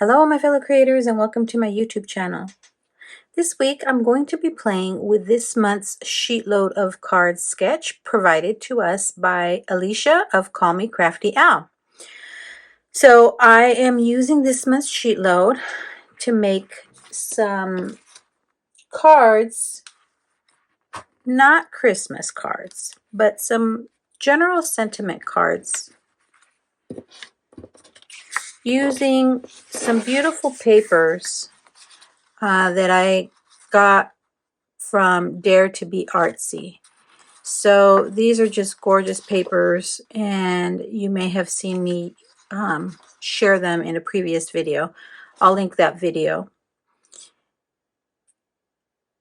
Hello my fellow creators and welcome to my YouTube channel. This week I'm going to be playing with this month's Sheetload of Cards sketch provided to us by Alicia of Call Me Crafty Owl. So I am using this month's Sheetload to make some cards, not Christmas cards, but some general sentiment cards using some beautiful papers that I got from Dare to Be Artsy. So these are just gorgeous papers, and you may have seen me share them in a previous video. I'll link that video.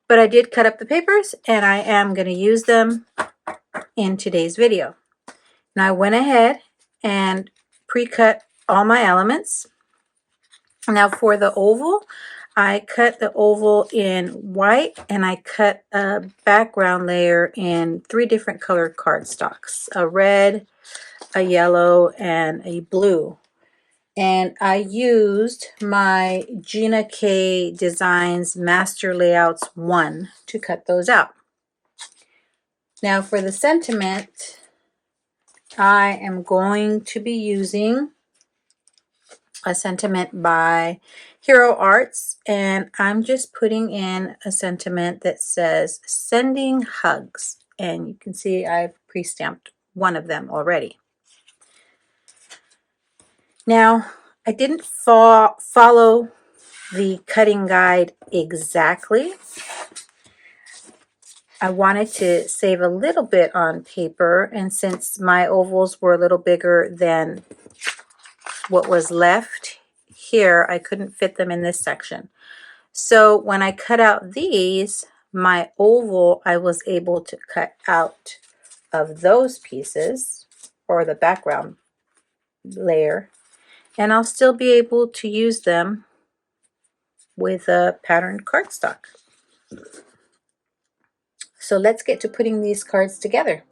But I did cut up the papers, and I am going to use them in today's video. Now I went ahead and pre-cut all my elements. Now for the oval, I cut the oval in white, and I cut a background layer in 3 different colored cardstocks, a red, a yellow, and a blue. And I used my Gina K Designs Master Layouts 1 to cut those out. Now for the sentiment, I am going to be using a sentiment by Hero Arts, and I'm just putting in a sentiment that says sending hugs, and you can see I've pre-stamped one of them already. Now I didn't follow the cutting guide exactly. I wanted to save a little bit on paper, and since my ovals were a little bigger than what was left here, I couldn't fit them in this section. So when I cut out these, my oval I was able to cut out of those pieces, or the background layer, and I'll still be able to use them with a patterned cardstock. So let's get to putting these cards together.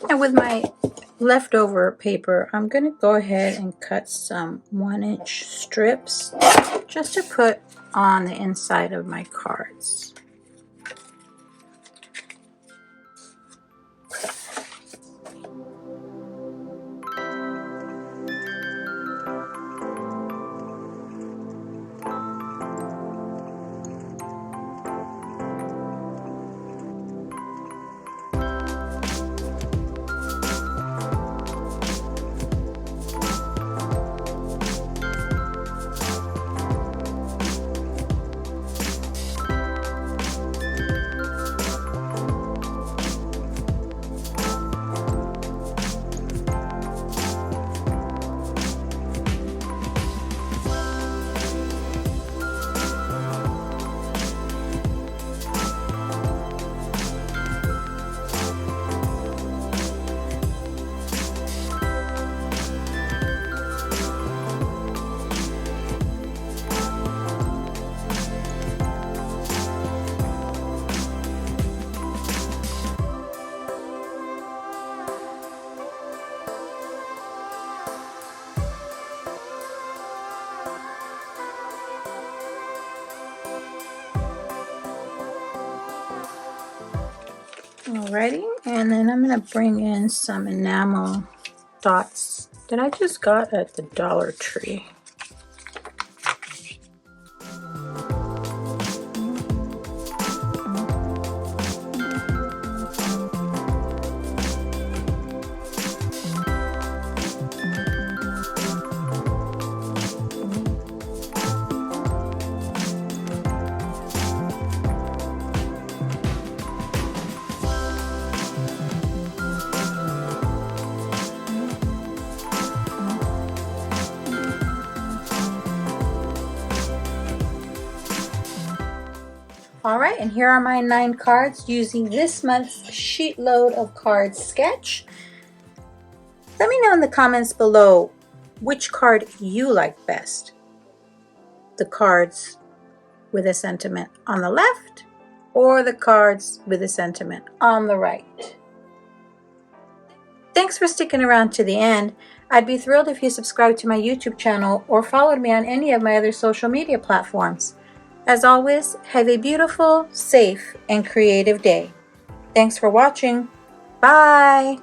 And with my leftover paper, I'm going to go ahead and cut some 1-inch strips just to put on the inside of my cards. Alrighty, and then I'm going to bring in some enamel dots that I just got at the Dollar Tree. Alright, and here are my 9 cards using this month's Sheetload of Cards sketch. Let me know in the comments below which card you like best. The cards with a sentiment on the left or the cards with a sentiment on the right. Thanks for sticking around to the end. I'd be thrilled if you subscribed to my YouTube channel or followed me on any of my other social media platforms. As always, have a beautiful, safe, and creative day. Thanks for watching. Bye!